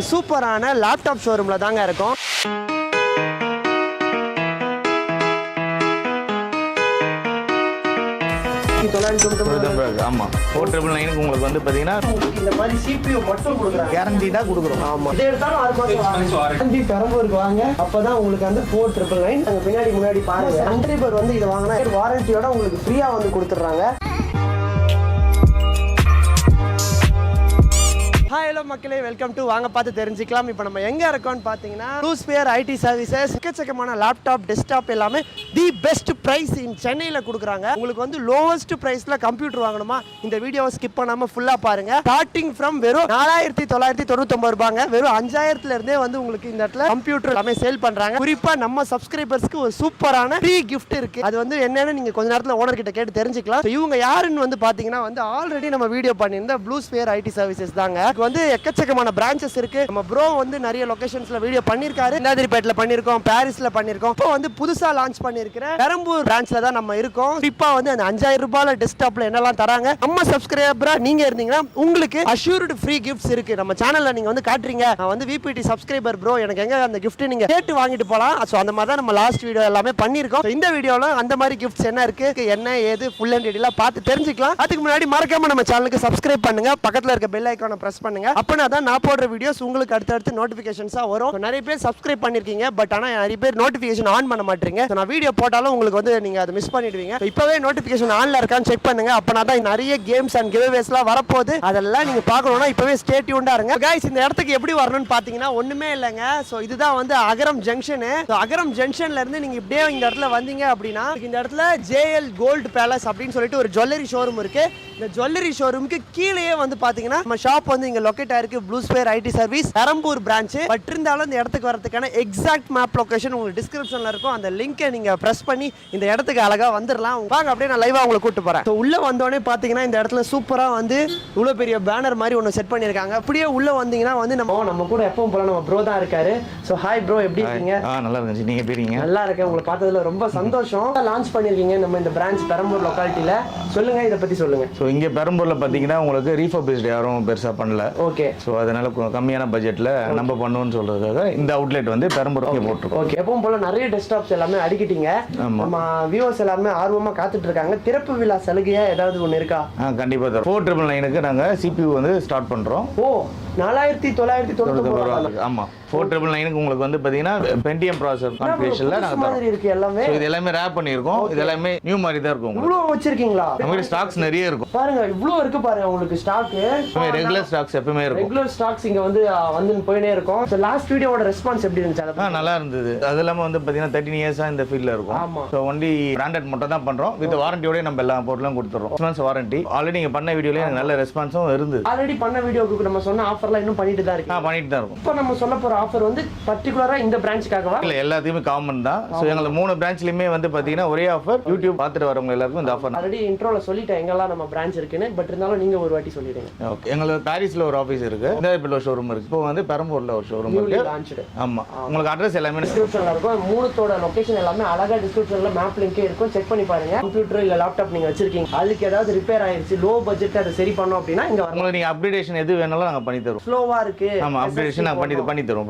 சூப்பரான லேப்டாப் ஷோரூம்ல தாங்க இருக்கோம். ஆமா 4999 உங்களுக்கு வந்து பாத்தீங்கன்னா இந்த மாதிரி CPU மட்டும் கொடுக்குறாங்க. கேரண்டிடா கொடுக்குறோம். ஆமா. இதை எடுத்தாலும் 6 மாசம் வாரண்டி பெரம்பூருக்கு வாங்க. அப்பதான் உங்களுக்கு வந்து 4999 அங்க பின்னாடி முன்னாடி பாருங்க. அன்ட்ரிபர் வந்து இதை வாங்கினா வாரண்டியோட உங்களுக்கு ஃப்ரீயா வந்து கொடுத்துறாங்க. ஹாய் ஹலோ மக்களே, வெல்கம் டு வாங்க பார்த்து தெரிஞ்சுக்கலாம். இப்போ நம்ம எங்கே இருக்கோம்னு பார்த்தீங்கன்னா ப்ளூஸ்பியர் ஐடி சர்வீசஸ். எக்கச்சக்கமான லேப்டாப் டெஸ்க்டாப் எல்லாமே தி பெஸ்ட் ப்ரைஸ் இன் சென்னையில் கொடுக்குறாங்க. உங்களுக்கு வந்து லோவஸ்ட் ப்ரைஸில் கம்ப்யூட்டர் வாங்கணுமா, இந்த வீடியோவை ஸ்கிப் பண்ணாமல் ஃபுல்லாக பாருங்க. ஸ்டார்டிங் ஃப்ரம் வெறும் 4999 ரூபாங்க. வெறும் 5000 வந்து உங்களுக்கு இந்த இடத்துல கம்ப்யூட்டர் எல்லாமே சேல் பண்ணுறாங்க. குறிப்பாக நம்ம சப்ஸ்கிரைபர்ஸ்க்கு ஒரு சூப்பரான ஃப்ரீ கிஃப்ட் இருக்கு. அது வந்து என்னன்னு நீங்கள் கொஞ்ச நேரத்தில் ஓனர் கிட்ட கேட்டு தெரிஞ்சுக்கலாம். இவங்க யாருன்னு வந்து பார்த்தீங்கன்னா வந்து ஆல்ரெடி நம்ம வீடியோ பண்ணியிருந்த ப்ளூஸ்பியர் ஐடி சர்வீசஸ் தாங்க. வந்து எக்கச்சக்கமான பிரான்ச்சஸ் இருக்கு. நம்ம ப்ரோ வந்து நிறைய லொகேஷன்ஸ்ல வீடியோ பண்ணிருக்காரு. நாதிரிப்பேட்ல பண்ணிருக்கோம், பாரிஸ்ல பண்ணிருக்கோம். இப்போ வந்து புதுசா லான்ச் பண்ணிருக்கிற பெரம்பூர் பிரான்ச்ல தான் நம்ம இருக்கோம். இப்போ வந்து அந்த 5000 ரூபாயில டெஸ்க்டாப்ல என்னெல்லாம் தராங்க, நம்ம சப்ஸ்கிரைபரா நீங்க இருந்தீங்கன்னா உங்களுக்கு அஷ்யூர்டு ஃப்ரீ கிஃப்ட்ஸ் இருக்கு. நம்ம சேனல்ல நீங்க வந்து காட்டுறீங்க, நான் வந்து விபிடி சப்ஸ்கிரைபர் ப்ரோ, எனக்கு எங்க அந்த கிஃப்ட் நீங்க கேட்டு வாங்கிட்டு போலாம். சோ அந்த மாதிரி தான் நம்ம லாஸ்ட் வீடியோ எல்லாமே பண்ணிருக்கோம். இந்த வீடியோல அந்த மாதிரி கிஃப்ட்ஸ் என்ன இருக்கு, என்ன ஏது ஃபுல் அண்ட் டீடைலா பார்த்து தெரிஞ்சுக்கலாம். அதுக்கு முன்னாடி மறக்காம நம்ம சேனலுக்கு சப்ஸ்கிரைப் பண்ணுங்க, பக்கத்துல இருக்க பெல் ஐகானை பிரஸ் பண்ணுங்க. அப்பனா தான் நான் போடுற வீடியோஸ் உங்களுக்கு அடுத்தடுத்து நோட்டிபிகேஷன்ஸா வரும். நிறைய பேர் சப்ஸ்கிரைப் பண்ணிருக்கீங்க, பட் ஆனா நிறைய பேர் நோட்டிபிகேஷன் ஆன் பண்ண மாட்டீங்க. நான் வீடியோ போட்டாலும் உங்களுக்கு வந்து நீங்க அதை மிஸ் பண்ணிடுவீங்க. இப்பவே நோட்டிபிகேஷன் ஆன்ல இருக்கான்னு செக் பண்ணுங்க. அப்பனா தான் நிறைய கேம்ஸ் அண்ட் கிவ்அவேஸ்லாம் வரப்போகுது. அதெல்லாம் நீங்க பார்க்கணும்னா இப்பவே ஸ்டே டியூன்டா இருங்க. கைஸ், இந்த இடத்துக்கு எப்படி வரணும்னு பாத்தீங்கன்னா ஒண்ணுமே இல்லைங்க. ஸோ இதுதான் வந்து அகரம் ஜங்ஷனு. அகரம் ஜங்ஷன்ல இருந்து நீங்க இப்படியே இந்த இடத்துல வந்தீங்க அப்படின்னா இந்த இடத்துல JL கோல்டு பேலஸ் அப்படின்னு சொல்லிட்டு ஒரு ஜுவல்லரி ஷோரூம் இருக்கு. இந்த ஜுவல்லரி ஷோரூமுக்கு கீழே வந்து பாத்தீங்கன்னா நம்ம ஷாப் வந்து இங்க லொகேட் ஆயிருக்கு. Bluesphere IT service Perambur branch. But இருந்தாலும் இந்த இடத்துக்கு வரதுக்கான எக்ஸாக்ட் மேப் லொகேஷன் உங்களுக்கு டிஸ்கிரிப்ஷன்ல இருக்கும். அந்த லிங்கை நீங்க பிரஸ் பண்ணி இந்த இடத்துக்கு அழகா வந்துடலாம். வாங்க அப்படியே நான் லைவா உங்களுக்கு கூட்டு போறேன். உள்ள வந்தோடனே பாத்தீங்கன்னா இந்த இடத்துல சூப்பரா வந்து இவ்வளவு பெரிய பேனர் மாதிரி ஒன்று செட் பண்ணிருக்காங்க. அப்படியே உள்ள வந்தீங்கன்னா வந்து நம்ம கூட எப்பவும் போல நம்ம ப்ரோ தான் இருக்காரு. ஸோ ஹாய் ப்ரோ, எப்படி இருக்கீங்க? நல்லா இருக்கேன். நீங்க எப்படி இருக்கீங்க? நல்லா இருக்கேன். உங்களை பார்த்ததுல ரொம்ப சந்தோஷம். லான்ச் பண்ணிருக்கீங்க நம்ம இந்த பிரான்ச் பெரம்பூர் லொகாலிட்டியில. சொல்லுங்க, இதை பத்தி சொல்லுங்க. ஸோ இங்கே பெரம்பூர்ல பார்த்தீங்கன்னா உங்களுக்கு ரீஃபர்பிஷ்டு யாரும் பெருசாக பண்ணல. ஓகே. ஸோ அதனால கம்மியான பட்ஜெட்டில் நம்ம பண்ணுவோம்னு சொல்றதுக்காக இந்த அவுட்லெட் வந்து பெரம்பூருக்கு போட்டிருக்கோம். ஓகே. எப்பவும் போல நிறைய டெஸ்க்டாப்ஸ் எல்லாமே அடிக்கிட்டீங்க. நம்ம வியூவர்ஸ் எல்லாமே ஆர்வமா காத்துட்டு இருக்காங்க. திறப்பு விழா சலுகையா ஏதாவது ஒன்று இருக்கா? கண்டிப்பாக தரும். 4999க்கு நாங்கள் CPU வந்து ஸ்டார்ட் பண்ணுறோம். ஓ, 4999. ஆமா, 4999க்கு உங்களுக்கு வந்து பாத்தீங்கன்னா பென்டியம் ப்ராசஸர் கான்ஃபிகரேஷன்ல நாங்க தரோம். இருக்கு எல்லாமே. இது எல்லாமே ரேப் பண்ணிருக்கோம். இது எல்லாமே நியூ மாதிரி தான் இருக்கும். இவ்ளோ வச்சிருக்கீங்களா? நம்ம ஸ்டாக்ஸ் நிறைய இருக்கும். பாருங்க, இவ்ளோ இருக்கு பாருங்க உங்களுக்கு ஸ்டாக். ரெகுலர் ஸ்டாக்ஸ் எப்பவுமே இருக்கும். ரெகுலர் ஸ்டாக்ஸ் இங்க வந்து போயினே இருக்கும். சோ லாஸ்ட் வீடியோவோட ரெஸ்பான்ஸ் எப்படி இருந்துச்சு? நல்லா இருந்தது. அது இல்லாம வந்து பாத்தீங்கன்னா 13 இயர்ஸா இந்த ஃபீல்ட்ல இருக்கும். சோ ஒன்லி பிராண்டட் மட்டும் தான் பண்றோம். வித் வாரண்டியோட நம்ம எல்லா பொருளும் கொடுத்துறோம். 6 months வாரண்டி. ஆல்ரெடி நீங்க பண்ண வீடியோல எனக்கு நல்ல ரெஸ்பான்ஸும் இருந்தது. ஆல்ரெடி பண்ண வீடியோக்கு நம்ம சொன்ன ஆஃபர்லாம் இன்னும் பண்ணிட்டு தான் இருக்கு. பண்ணிட்டு தான் இருக்கும். இப்போ நம்ம சொல்ல போற ஆஃபர் வந்து பர்టిక్యులரா இந்த பிரான்ச்சுக்காகவா? இல்ல, எல்லாத்துக்குமே காமன் தான். சோ எங்க 3 பிரான்ச்லயுமே வந்து பாத்தீங்கன்னா ஒரே ஆஃபர். யூடியூப் பார்த்துட்டு வரவங்க எல்லாருக்கும் இந்த ஆஃபர். ஆல்ரெடி இன்ட்ரோல சொல்லிட்டேன் எங்கெல்லாம் நம்ம பிரான்ச் இருக்குன்னு. பட் இருந்தாலும் நீங்க ஒரு வாட்டி சொல்லிடுங்க. ஓகே. எங்களுக்கு பாரிஸ்ல ஒரு ஆபீஸ் இருக்கு, இந்த ஷோரூம் இருக்கு. இப்போ வந்து பெரம்பூர்ல ஒரு ஷோரூம் இருக்கு. ஆமா, உங்களுக்கு அட்ரஸ் எல்லாமே டிஸ்கிரிப்ஷன்ல இருக்கும். மூணுத்தோட லொகேஷன் எல்லாமே அழகா டிஸ்கிரிப்ஷன்ல மேப் லிங்கே இருக்கும். செக் பண்ணி பாருங்க. கம்ப்யூட்டர் இல்ல லேப்டாப் நீங்க வச்சிருக்கீங்க, அதுக்கு ஏதாவது ரிப்பேர் ஆயிருச்சு, லோ பட்ஜெட் அதை சரி பண்ணோம் அப்படின்னா இங்க உங்களுக்கு நீங்க அப்கிரேடேஷன் எது வேணாலும் நாங்க பண்ணி தருவோம். ஸ்லோவா இருக்கு, ஆமா, அப்கிரேடேஷன் பண்ணி தருவோம்.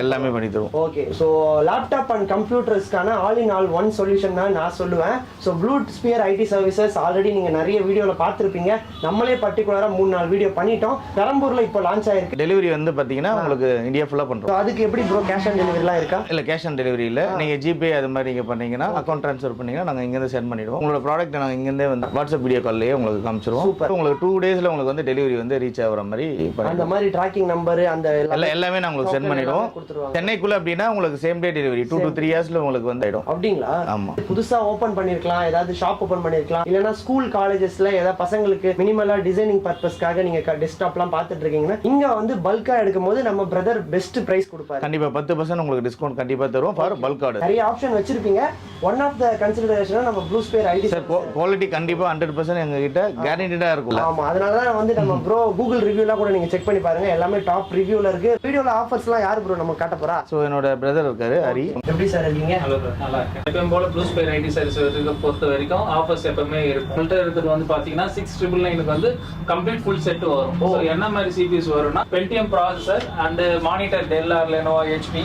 எல்லாமே பண்ணி தருவோம். ஓகே. சோ லேப்டாப் அண்ட் கம்ப்யூட்டர்ஸ்க்கான all in all one solution தான் நான் சொல்லுவேன். So Bluesphere IT services already நீங்க நிறைய வீடியோல பார்த்திருப்பீங்க. நம்மளே பர்టిక్యులரா 3-4 வீடியோ பண்ணிட்டோம். பெரம்பூர்ல இப்போ லான்ச் ஆயிருக்கு. டெலிவரி வந்து பாத்தீங்கன்னா உங்களுக்கு இந்தியா ஃபுல்லா பண்றோம். அதுக்கு எப்படி ப்ரோ கேஷ் ஆன் டெலிவரிலாம் இருக்கா? இல்ல, கேஷ் ஆன் டெலிவரி இல்ல. நீங்க ஜிபே அது மாதிரி நீங்க பண்ணீங்கன்னா அக்கவுண்ட் ட்ரான்ஸ்ஃபர் பண்ணீங்கன்னா நாங்க இங்க இருந்து சென்ட் பண்ணிடுவோம். உங்களோட ப்ராடக்ட் நாங்க இங்க இருந்தே வந்து வாட்ஸ்அப் வீடியோ கால்லயே உங்களுக்கு காமிச்சிருவோம். உங்களுக்கு 2 daysல உங்களுக்கு வந்து டெலிவரி வந்து ரீச் ஆகுற மாதிரி அந்த மாதிரி ட்ராக்கிங் நம்பர் அந்த எல்லாமே நான் உங்களுக்கு சென்ட் பண்ணிடுவோம். சென்னைக்குள்ள அப்படின்னா உங்களுக்கு சேம் டே டெலிவரி 2 to 3 yearsல உங்களுக்கு வந்து ஆயிடும். அப்படிங்களா? ஆமா. புதுசா ஓபன் பண்ணிருக்கலாம், ஏதாவது ஷாப் ஓபன் பண்ணிருக்கலாம், இல்லனா ஸ்கூல் காலேஜஸ்ல ஏதாவது பசங்களுக்கு மினிமலா டிசைனிங் பர்பஸ்க்காக நீங்க டெஸ்க்டாப்லாம் பார்த்துட்டு இருக்கீங்கன்னா இங்க வந்து பல்கா எடுக்கும்போது நம்ம பிரதர் பெஸ்ட் பிரைஸ் கொடுப்பாரு. கண்டிப்பா 10% உங்களுக்கு டிஸ்கவுண்ட் கண்டிப்பா தருவோம் ஃபார் பல்க் ஆர்டர். நிறைய ஆப்ஷன் வச்சிருப்பீங்க. ஒன் ஆஃப் த கன்சிடரேஷன் நம்ம ப்ளூஸ்பியர் ஐடி சார் குவாலிட்டி கண்டிப்பா 100% எங்க கிட்ட கேரண்டிடா இருக்கும். ஆமா, அதனால தான் வந்து நம்ம ப்ரோ கூகுள் ரிவ்யூலாம் கூட நீங்க செக் பண்ணி பாருங்க, எல்லாமே டாப் ரிவ்யூல இருக்கு. வீடியோல ஆஃபர்ஸ்லாம் யாரு ப்ரோ நம்ம காட்ட போறா? ஸோ என்னோட பிரதர் இருக்காரு ஹரி. எப்படி சார் இருக்கீங்க? ஹலோ ப்ரோ, நல்லா இருக்கேன். எப்பவும் போல ப்ளூ ஸ்பேர் ஐடி சர்வீஸ் பொறுத்த வரைக்கும் ஆஃபர்ஸ் எப்பவுமே இருக்கும். உங்கள்கிட்ட இருக்கிறது வந்து பாத்தீங்கன்னா 6999 வந்து கம்ப்ளீட் ஃபுல் செட் வரும். ஸோ என்ன மாதிரி சிபிஎஸ் வரும்னா Pentium processor and monitor Dell or Lenovo HP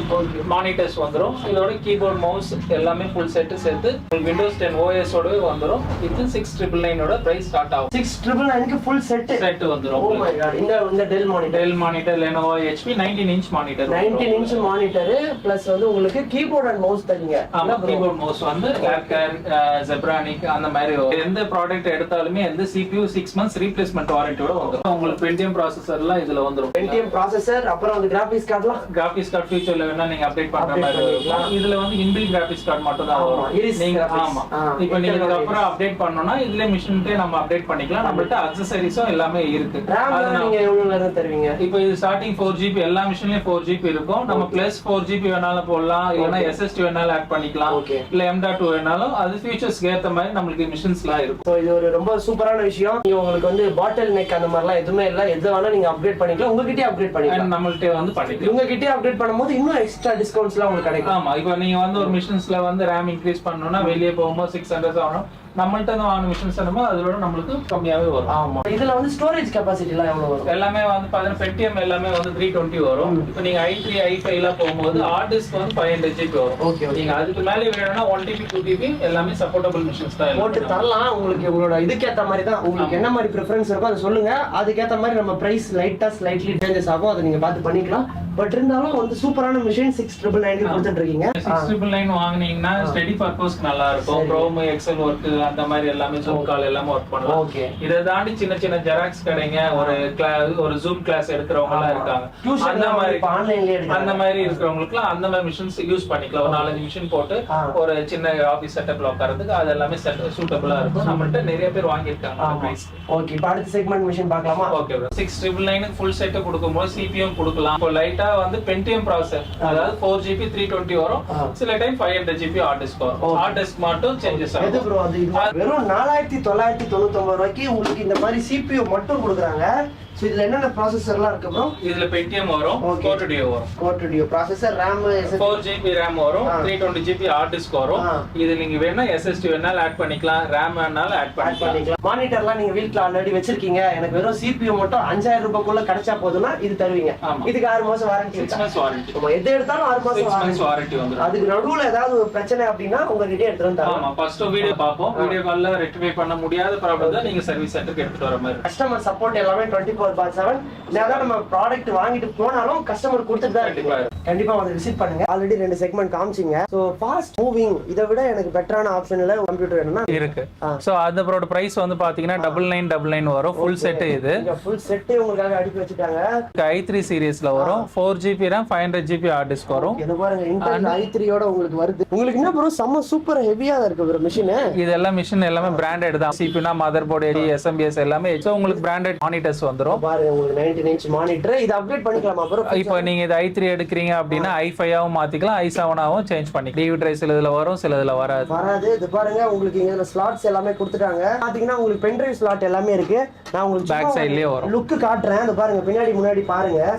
monitors வந்துடும். இதோட கீபோர்ட் மவுஸ் எல்லாமே ஃபுல் செட்டு சேர்த்து விண்டோஸ் 10 OS ஓடவே வந்துடும். இது 6999 ஓட பிரைஸ் ஸ்டார்ட் ஆகும். 6999க்கு ஃபுல் செட் வந்துரும். Oh my God. இந்த Dell monitor Lenovo HP 19 inch monitor 19 inch monitor plus வந்து உங்களுக்கு கீபோர்ட் அண்ட் மவுஸ் தரீங்க. ஆமா, கீபோர்ட் மவுஸ் வந்து Lapcar, Zebronic அந்த மாதிரி எந்த ப்ராடக்ட் எடுத்தாலுமே எந்த CPU 6 months ரீப்ளேஸ்மென்ட் வாரண்டியோட வந்துரும். உங்களுக்கு Pentium ப்ராசஸர்லாம் இதுல வந்துரும். Pentium ப்ராசஸர் அப்புறம் வந்து கிராபிக்ஸ் கார்டுலாம் கிராபிக்ஸ் கார்டு ஃபியூச்சர்ல வேணா நீங்க அப்டேட் பண்ற மாதிரி இருக்கும். இதுல வந்து இன்பில்ட் கிராபிக்ஸ் கார்டு மட்டும் தான் வரும். நீங்க ஆமா இப்போ நீங்க இதுக்கு அப்புறம் அப்டேட் பண்ணனும்னா இதுல மிஷின்ட்டே நம்ம அப்டேட் பண்ணிக்கலாம். நம்மள்ட்ட அக்சஸரீஸும் எல்லாமே இருக்கு. அது நீங்க எவ்வளவு நேரம் தருவீங்க? இப்போ இது ஸ்டார்டிங் 4GB எல்லா மிஷின்லயும் 4GB இருக்கும். நம்ம பிளஸ் 4GB வேணாலும் போடலாம், இல்லனா SSD வேணாலும் ஆட் பண்ணிக்கலாம், இல்ல M.2 வேணாலும் அது ஃபியூச்சர்ஸ்க்கு ஏத்த மாதிரி நமக்கு மிஷின்ஸ்லாம் இருக்கும். சோ இது ஒரு ரொம்ப சூப்பரான விஷயம். நீங்க உங்களுக்கு வந்து பாட்டில் நெக் அந்த மாதிரிலாம் எதுவுமே இல்ல, எது வேணா நீங்க அப்கிரேட் பண்ணிக்கலாம். உங்ககிட்டயே அப்கிரேட் பண்ணிக்கலாம். நம்மள்ட்ட வந்து பண்ணிக்கலாம். உங்ககிட்டயே அப்கிரேட் பண்ணும்போது இன்னும் எக்ஸ்ட்ரா டிஸ்கவுண்ட்ஸ்லாம் உங்களுக்கு கிடைக்கும். ஆமா, இப்போ நீங்க வந்து ஒரு மிஷின்ஸ்ல வந்து RAM இன்க்ரீஸ் பண்ணனும்னா வெளிய போகும்போது 600 ஆகும். நம்மள்ட்ட தான் வாங்க மிஷின்ஸ் என்னமோ அதோட நமக்கு கம்மியாவே வரும். ஆமா, இதுல வந்து ஸ்டோரேஜ் கெபாசிட்டி எல்லாம் எவ்வளவு வரும்? எல்லாமே வந்து பாத்தீங்கன்னா Pentium எல்லாமே வந்து 320 வரும். இப்போ நீங்க i3 i5 எல்லாம் போகும்போது ஹார்ட் டிஸ்க் வந்து 500 GB வரும். ஓகே, நீங்க அதுக்கு மேல வேணும்னா 1TB 2TB எல்லாமே சப்போர்ட்டபிள் மிஷின்ஸ் தான் போட்டு தரலாம். உங்களுக்கு உங்களோட இதுக்கு ஏத்த மாதிரி தான், உங்களுக்கு என்ன மாதிரி பிரெஃபரன்ஸ் இருக்கோ அதை சொல்லுங்க. அதுக்கு ஏத்த மாதிரி நம்ம பிரைஸ் லைட்டா ஸ்லைட்லி சேஞ்சஸ் ஆகும். அதை நீங்க பார்த்து பண்ணிக்கலாம். பட் இருந்தாலும் வந்து சூப்பரான மிஷின் 6999 கொடுத்துட்டு இருக்கீங்க. 6999 வாங்குனீங்கன்னா ஸ்டடி பர்பஸ்க்கு நல்லா இருக்கும். Chrome, Excel ஒர்க் அந்த மாதிரி எல்லாமே ஜூம் கால் எல்லாமே ஒர்க் பண்ணலாம். ஓகே, இத தாண்டி சின்ன சின்ன ஜெராக்ஸ் கடைங்க, ஒரு ஜூம் கிளாஸ் எடுக்கிறவங்க எல்லாம் இருக்காங்க. அந்த மாதிரி ஆன்லைன்லயே அந்த மாதிரி இருக்கிறவங்களுக்கு அந்த மாதிரி மிஷின்ஸ் யூஸ் பண்ணிக்கலாம். ஒரு 4-5 மிஷின் போட்டு ஒரு சின்ன ஆபீஸ் செட்டப்ல உட்கார்றதுக்கு அது எல்லாமே சூட்டபிளா இருக்கும். நம்மள்ட்ட நிறைய பேர் வாங்கியிருக்காங்க அந்த பிரைஸ். ஓகே, இப்போ அடுத்த செக்மெண்ட் மிஷின் பார்க்கலாமா? Okay bro. 6999 ஃபுல் செட் கொடுக்கும்போது CPU கொடுக்கலாம். இப்போ லைட்டா வந்து Pentium ப்ராசஸர், அதாவது 4GB 320 வரும். சில டைம் 500 GB ஹார்ட் டிஸ்க் வரும். ஹார்ட் டிஸ்க் மட்டும் சேஞ்சஸ் ஆகும். எது ப்ரோ அது? வெறும் 4999 ரூபாய்க்கு உங்களுக்கு இந்த மாதிரி CPU மட்டும் கொடுக்குறாங்க. சோ இதுல என்னென்ன ப்ராசஸர்லாம் இருக்கு ப்ரோ? இதுல Pentium வரும், Core Duo வரும். Core Duo processor, RAM 4GB RAM வரும், 320GB ஹார்ட் டிஸ்க் வரும். இது நீங்க வேணா SSD வேணாலும் ஆட் பண்ணிக்கலாம், RAM வேணாலும் ஆட் பண்ணிக்கலாம். மானிட்டர்லாம் நீங்க வீட்ல ஆல்ரெடி வச்சிருக்கீங்க, எனக்கு வெறும் CPU மட்டும் 5000 ரூபாய்க்குள்ள கிடைச்சா போதும்னா இது தருவீங்க. இதுக்கு 6 மாசம் வாரண்டி. 6 months warranty. நம்ம எது எடுத்தாலும் 6 மாசம் வாரண்டி வந்துரும். அதுக்கு நடுவுல ஏதாவது ஒரு பிரச்சனை அப்படினா உங்ககிட்ட எடுத்துட்டு வந்து ஆமா, ஃபர்ஸ்ட் வீடியோ பாப்போம். வீடியோ கால்ல ரெக்டிஃபை பண்ண முடியாத ப்ராப்ளம் தான் நீங்க சர்வீஸ் சென்டருக்கு எடுத்துட்டு வர மாதிரி. கஸ்டமர் சப்போர்ட் எல்லாமே 24/7. நேரா நம்ம ப்ராடக்ட் வாங்கிட்டு போனாலும் கஸ்டமர் கொடுத்துட்டு தான் இருப்பாங்க. கண்டிப்பா வந்து விசிட் பண்ணுங்க. ஆல்ரெடி 2 செக்மெண்ட் காமிச்சீங்க. சோ ஃபாஸ்ட் மூவிங் இத விட எனக்கு பெட்டரான ஆப்ஷன்ல கம்ப்யூட்டர் என்னன்னா இருக்கு. சோ அதோட பிரைஸ் வந்து பாத்தீங்கன்னா 9999 வரும். ஃபுல் செட் இது. இந்த ஃபுல் செட் உங்களுக்காக அடிச்சு வச்சிட்டாங்க. i3 சீரிஸ்ல வரும். 4GB RAM 500GB hard disk வரும். இது பாருங்க, Intel i3 ஓட உங்களுக்கு வருது. உங்களுக்கு என்ன ப்ரோ செம்ம சூப்பர் ஹெவியா இருக்கு ப்ரோ மிஷின். இதெல்லாம் மிஷின் எல்லாமே பிராண்டட் தான். CPU னா மதர் போர்டு, SMBS எல்லாமே. சோ உங்களுக்கு பிராண்டட் மானிட்டர்ஸ் வந்துரும். பாருங்க, உங்களுக்கு 19 இன்ச் மானிட்டர். இத அப்கிரேட் பண்ணிக்கலாமா ப்ரோ? இப்போ நீங்க இது i3 எடுக்கறீங்க அப்படினா i5 ஆவும் மாத்திக்கலாம், i7 ஆவும் சேஞ்ச் பண்ணிக்கலாம். டிவி சில இதுல வரும், சில இதுல வராது. இது பாருங்க, உங்களுக்கு இங்க ஸ்லாட்ஸ் எல்லாமே கொடுத்துட்டாங்க. பாத்தீங்கன்னா உங்களுக்கு பென் டிரைவ் ஸ்லாட் எல்லாமே இருக்கு. நான் உங்களுக்கு பேக் சைடுலயே வரும். லுக் காட்டுறேன். அது பாருங்க, பின்னாடி முன்னாடி பாருங்க.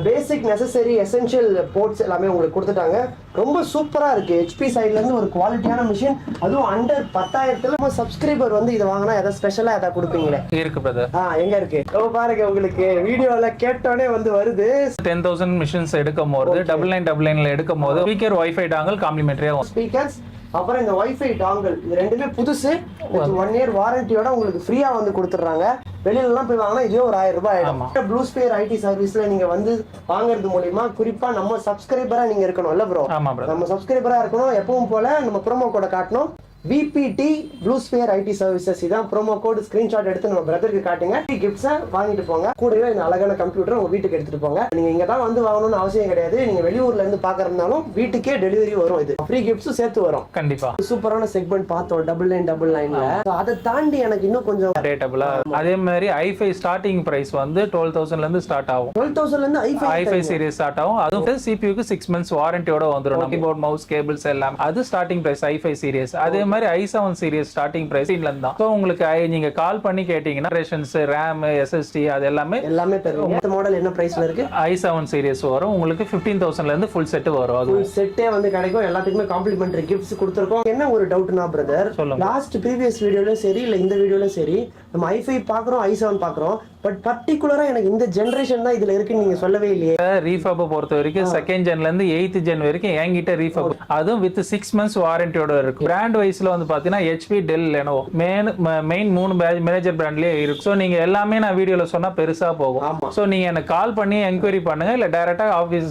பேசிக் நெசசரி எசென்ஷியல் போர்ட்ஸ் எல்லாமே உங்களுக்கு கொடுத்துட்டாங்க. ரொம்ப சூப்பரா இருக்கு. HP சைடுல இருந்து ஒரு குவாலிட்டியான மிஷின், அதுவும் அண்டர் 10,000ல. சப்ஸ்கிரைபர் வந்து இத வாங்குனா ஏதாவது ஸ்பெஷலா ஏதாவது கொடுப்பீங்களே? இருக்கு பிரதர். எங்க இருக்கு? பாருங்க, உங்களுக்கு வீடியோல கேட்டோனே வந்து வருது. 10,000 மிஷின்ஸ் எடுக்கும்போது 9999ல எடுக்கும்போது ஸ்பீக்கர் வைஃபை டாங்கல் காம்ப்ளிமெண்டரியா வரும். ஸ்பீக்கர்ஸ் அப்புறம் இந்த வைஃபை டாங்கல், இது ரெண்டுமே புதுசு. 1 இயர் வாரண்டியோட உங்களுக்கு ஃப்ரீயா வந்து கொடுத்துறாங்க. வெளியில எல்லாம் போய் வாங்கினா இதுவே ஒரு 1000 ரூபாய் ஆயிடும். ப்ளூ ஸ்பேர் ஐடி சர்வீஸ்ல நீங்க வந்து வாங்குறது மூலமா குறிப்பா நம்ம சப்ஸ்கிரைபரா நீங்க இருக்கணும் இல்ல ப்ரோ? நம்ம சப்ஸ்கிரைபரா இருக்கணும். எப்பவும் போல நம்ம ப்ரோமோ கோட காட்டணும். VPT blue spare ID services. இதான் ப்ரோமோ கோட். ஸ்கிரீன்ஷாட் எடுத்து நம்ம பிரதருக்கு காட்டுங்க. கிஃப்ட்ஸை வாங்கிட்டு போங்க. கூடவே இந்த அழகான கம்ப்யூட்டர் உங்க வீட்டுக்கு எடுத்துட்டு போங்க. நீங்க இங்க தான் வந்து வாங்கணும்னு அவசியம் கிடையாது. நீங்க வெளியூர்ல இருந்து பாக்குறதுனாலும் வீட்டுக்கே டெலிவரி வரும். இது ஃப்ரீ கிஃப்ட்ஸும் சேர்த்து வரும். கண்டிப்பா சூப்பரான செக்மெண்ட் பார்த்தோம் 9999ல. அதை தாண்டி எனக்கு இன்னும் கொஞ்சம் ரேட்டபிளா. அதே மாதிரி i5 ஸ்டார்டிங் பிரைஸ் வந்து 12,000ல இருந்து ஸ்டார்ட் ஆகும். 12,000ல இருந்து i5 சீரிஸ் ஸ்டார்ட் ஆகும். அதுவும் CPU க்கு 6 months வாரண்டியோட வந்துரும். கீபோர்ட், மவுஸ், கேபிள்ஸ் எல்லாம் அது ஸ்டார்டிங் பிரைஸ் i5 சீரிஸ். அதே மாதிரி i7 சீரிஸ் ஸ்டார்டிங் பிரைஸ் இல்லைன்னு தான். ஸோ உங்களுக்கு நீங்க கால் பண்ணி கேட்டீங்கன்னா ரேஷன்ஸ் ரேம் SSD அது எல்லாமே தருவீங்க. இந்த மாடல் என்ன பிரைஸ்ல இருக்கு? i7 சீரிஸ் வரும் உங்களுக்கு 15,000ல இருந்து ஃபுல் செட் வரும். அது ஃபுல் செட்டே வந்து கிடைக்கும். எல்லாத்துக்குமே காம்ப்ளிமெண்டரி கிஃப்ட்ஸ் கொடுத்துருக்கோம். என்ன ஒரு டவுட்னா பிரதர், லாஸ்ட் ப்ரீவியஸ் வீடியோல சரி இல்ல இந்த வீடியோல சரி நம்ம i5 பாக்குறோம் i7 பாக்குறோம், பட் பர்டிகுலரா எனக்கு இந்த ஜெனரேஷன் தான் இதுல இருக்குன்னு நீங்க சொல்லவே இல்லையே. ரீஃபப் பொறுத்த வரைக்கும் 2nd ஜென்ல இருந்து 8th ஜென் வரைக்கும் என்கிட்ட ரீஃபப், அதுவும் வித் 6 months வாரண்டியோட இருக்கு. பிராண்ட் வைஸ்ல வந்து பாத்தீங்கன்னா HP, Dell, Lenovo main 3 major பிராண்ட்லயே இருக்கு. ஸோ நீங்க எல்லாமே நான் வீடியோல சொன்னா பெருசா போகும். ஸோ நீங்க எனக்கு கால் பண்ணி என்கொயரி பண்ணுங்க, இல்ல டைரக்டா ஆஃபீஸ்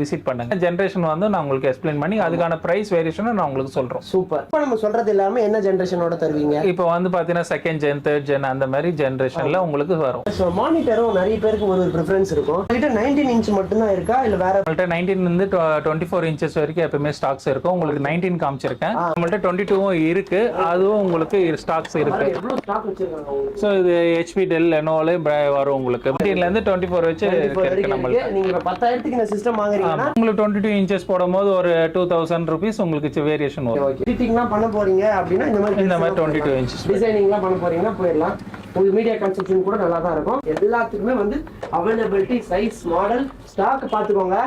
விசிட் பண்ணுங்க. ஜெனரேஷன் வந்து நான் உங்களுக்கு எக்ஸ்பிளைன் பண்ணி அதுக்கான பிரைஸ் வேரியேஷன் நான் உங்களுக்கு சொல்றோம். சூப்பர். இப்போ நம்ம சொல்றது எல்லாமே என்ன ஜெனரேஷனோட தருவீங்க? இப்போ வந்து பாத்தீங்கன்னா 2nd ஜென் 3rd ஜென் அந்த மாதிரி ஜெனரேஷன்ல உங்களுக்கு வரும். ஸோ மானிட்டரும் நிறைய பேருக்கு ஒரு ப்ரிஃபரன்ஸ் இருக்கும். கிட்ட 19 இன்ச் மட்டும் தான் இருக்கா இல்ல வேற? உங்கள்ட்ட 19 இருந்து 24 இன்ச்சஸ் வரைக்கும் எப்பவுமே ஸ்டாக்ஸ் இருக்கும். உங்களுக்கு 19 காமிச்சிருக்கேன். நம்மள்ட்ட 22 இருக்கு, அதுவும் உங்களுக்கு ஸ்டாக்ஸ் இருக்கு. எவ்வளவு ஸ்டாக் வச்சிருக்காங்க? ஸோ இது HP, டெல், லெனோவோல வரும் உங்களுக்கு 19ல இருந்து 24 வச்சு இருக்கு நம்மள்ட்ட. நீங்க 10,000க்கு இந்த சிஸ்டம் வாங்குறீங்கன்னா உங்களுக்கு 22 இன்ச்சஸ் போடும்போது ஒரு 2000 rupees உங்களுக்கு வேரியேஷன் வரும். எடிட்டிங்லாம் பண்ண போறீங்க அப்படின்னா இந்த மாதிரி 22 இன்ச்சஸ் டிசைனிங்லாம் பண்ண போறீங்கன்னா போயிடலாம். உங்களுக்கு மீடியா கன்செப்ஷன் கூட நல்லா தான் இருக்கும். எல்லாத்துக்குமே வந்து அவைலபிலிட்டி, சைஸ், மாடல், ஸ்டாக் பார்த்துக்கோங்க.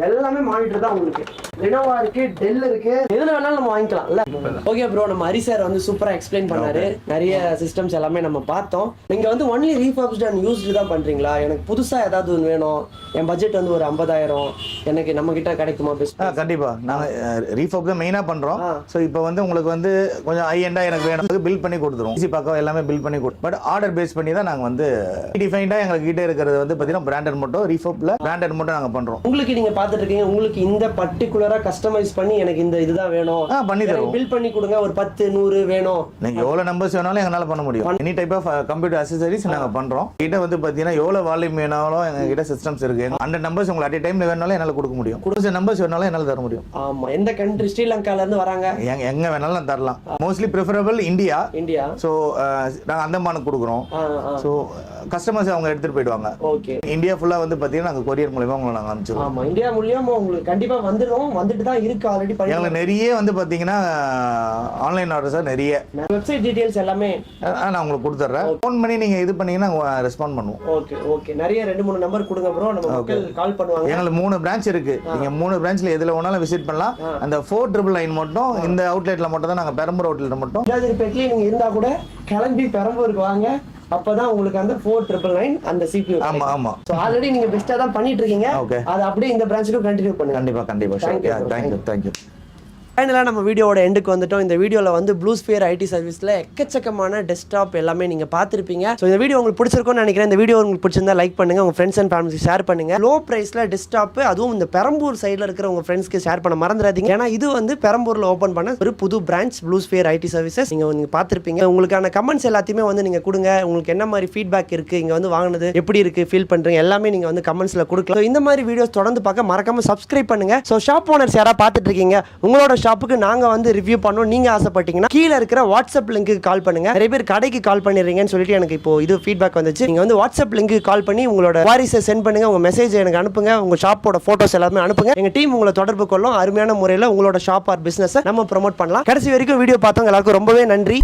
எல்லாமே மானிட்டர் தான் உங்களுக்கு. லெனோவா இருக்கு, டெல் இருக்கு, எதுல வேணாலும் நம்ம வாங்கிக்கலாம்ல. ஓகே ப்ரோ, நம்ம ஹரி சார் வந்து சூப்பரா எக்ஸ்பிளைன் பண்ணாரு. நிறைய சிஸ்டம்ஸ் எல்லாமே நம்ம பார்த்தோம். நீங்க வந்து ஒன்லி ரீஃபர்பிஷ்ட் அண்ட் யூஸ்டு தான் பண்றீங்களா? எனக்கு புதுசா ஏதாவது ஒன்று வேணும், என் பட்ஜெட் வந்து ஒரு 50,000, எனக்கு நம்ம கிட்ட கிடைக்குமா? பெஸ்ட். கண்டிப்பா நாங்க ரீஃபர்ப் தான் மெயினா பண்றோம். ஸோ இப்போ வந்து உங்களுக்கு வந்து கொஞ்சம் ஹை எண்டா எனக்கு வேணும், பில் பண்ணி கொடுத்துருவோம். ஈஸி பக்கம் எல்லாமே பில் பண்ணி கொடுத்து, பட் ஆர்டர் பேஸ் பண்ணி தான் நாங்க வந்து டிஃபைன்டா எங்களுக்கு கிட்ட இருக்கிறது வந்து பாத்தீங்கன்னா பிராண்டட் மட்டும், ரீஃபர்ப்ல பிராண்டட் மட்டும் நாங்க பண்றோம். உங்களுக்கு நீங்க பார்த்துட்டு இருக்கீங்க, உங்களுக்கு இந்த பர்டிகுலரா கஸ்டமைஸ் பண்ணி எனக்கு இந்த இதுதான் வேணும் பண்ணி தருவோம். பில் பண்ணி கொடுங்க. ஒரு 10 100 வேணும், நீங்க எவ்வளவு நம்பர்ஸ் வேணாலும் எங்களால பண்ண முடியும். Any type of computer accessories நாங்க பண்றோம். கிட்ட வந்து பாத்தீங்கன்னா எவ்வளவு வால்யூம் வேணாலும் எங்க கிட்ட சிஸ்டம்ஸ் இருக்கு. 100 நம்பர்ஸ் உங்களுக்கு அட் டைம்ல வேணாலும் என்னால கொடுக்க முடியும். கொடுத்த நம்பர்ஸ் வேணாலும் என்னால தர முடியும். ஆமா. எந்த கண்ட்ரி? ஸ்ரீலங்கால இருந்து வராங்க, எங்க வேணாலும் தரலாம். Mostly preferable India. சோ நாங்க அந்தமானுக்கு கொடுக்குறோம். சோ கஸ்டமர்ஸ் அவங்க எடுத்துட்டு போயிடுவாங்க. ஓகே. இந்தியா ஃபுல்லா வந்து பாத்தீங்கன்னா நாங்க கொரியர் மூலமா உங்களுக்கு நாங்க அனுப்பிச்சிடுவோம். ஆமா, இந்தியா மூலமா உங்களுக்கு கண்டிப்பா வந்துடும். வந்துட்டு தான் இருக்கு ஆல்ரெடி. எங்களுக்கு நிறைய வந்து பாத்தீங்கன்னா ஆன்லைன் ஆர்டர்ஸ் நிறைய. வெப்சைட் டீடைல்ஸ் எல்லாமே நான் உங்களுக்கு கொடுத்துறேன். ஃபோன் பண்ணி நீங்க இது பண்ணீங்கன்னா ரெஸ்பாண்ட் பண்ணுவோம். Okay okay. நிறைய 2-3 நம்பர் கொடுங்க ப்ரோ, நம்ம மக்கள் கால் பண்ணுவாங்க. எங்களுக்கு 3 பிரான்ச் இருக்கு. நீங்க 3 பிரான்ச்ல எதுல வேணாலும் விசிட் பண்ணலாம். அந்த 4999 மட்டும் இந்த அவுட்லெட்ல மட்டும் தான், நாங்க பெரம்பூர் அவுட்லெட்ல மட்டும். பெட்லயே நீங்க இருந்தா கூட கிளம்பி பெரம்பூருக்கு வாங்க. அப்பதான் உங்களுக்கு அந்த 4999 அந்த CPU. ஆமா ஆமா. சோ ஆல்ரெடி நீங்க பெஸ்டா தான் பண்ணிட்டு இருக்கீங்க. அது அப்படியே இந்த பிரான்ச்சுக்கு கண்டினியூ பண்ணுங்க. கண்டிப்பா கண்டிப்பா. Thank you. ஃபைனலாக நம்ம வீடியோட எண்டுக்கு வந்துட்டோம். இந்த வீடியோவில் வந்து ப்ளூ ஸ்பியர் ஐடி சர்வீஸில் எக்கச்சக்கமான டெஸ்க்டாப் எல்லாமே நீங்கள் பார்த்துருப்பீங்க. ஸோ இந்த வீடியோ உங்களுக்கு பிடிச்சிருக்கும்னு நினைக்கிறேன். இந்த வீடியோ உங்களுக்கு பிடிச்சிருந்தா லைக் பண்ணுங்கள், உங்கள் ஃப்ரெண்ட்ஸ் அண்ட் ஃபேமிலிக்கு ஷேர் பண்ணுங்கள். லோ ப்ரைஸில் டெஸ்க்டாப், அதுவும் இந்த பெரம்பூர் சைடில் இருக்கிற உங்கள் ஃப்ரெண்ட்ஸ்க்கு ஷேர் பண்ண மறந்துடாதீங்க. ஏன்னா இது வந்து பெரம்பூரில் ஓப்பன் பண்ண ஒரு புது branch Blue Sphere IT services. நீங்கள் பார்த்துருப்பீங்க. உங்களுக்கான கமெண்ட்ஸ் எல்லாத்தையுமே வந்து நீங்கள் கொடுங்க. உங்களுக்கு என்ன மாதிரி ஃபீட்பேக் இருக்குது, இங்கே வந்து வாங்கினது எப்படி இருக்குது, ஃபீல் பண்ணுறீங்க, எல்லாமே நீங்கள் வந்து கமெண்ட்ஸில் கொடுக்கலாம். ஸோ இந்த மாதிரி வீடியோஸ் தொடர்ந்து பார்க்க மறக்காமல் சப்ஸ்கிரைப் பண்ணுங்கள். ஸோ ஷாப் ஓனர்ஸ் யாராவது பார்த்துட்டு இருக்கீங்க, உங்களோட ஷாப்புக்கு நாங்கள் வந்து ரிவ்யூ பண்ணோம் நீங்க ஆசைப்பட்டீங்கன்னா கீழே இருக்கிற வாட்ஸ்அப் லிங்க்கு கால் பண்ணுங்க. நிறைய பேர் கடைக்கு கால் பண்ணிடுறீங்கன்னு சொல்லிட்டு எனக்கு இப்போ இது ஃபீட்பேக் வந்துச்சு. நீங்க வந்து வாட்ஸ்அப் லிங்க்கு கால் பண்ணி உங்களோட வாரிசை சென்ட் பண்ணுங்க, உங்க மெசேஜ் எனக்கு அனுப்புங்க, உங்க ஷாப்போட போட்டோஸ் எல்லாமே அனுப்புங்க. எங்க டீம் உங்களை தொடர்பு கொள்ளும். அருமையான முறையில் உங்களோட ஷாப் ஆர் பிசினஸ் நம்ம ப்ரோமோட் பண்ணலாம். கடைசி வரைக்கும் வீடியோ பார்த்தவங்க எல்லாருக்கும் ரொம்பவே நன்றி.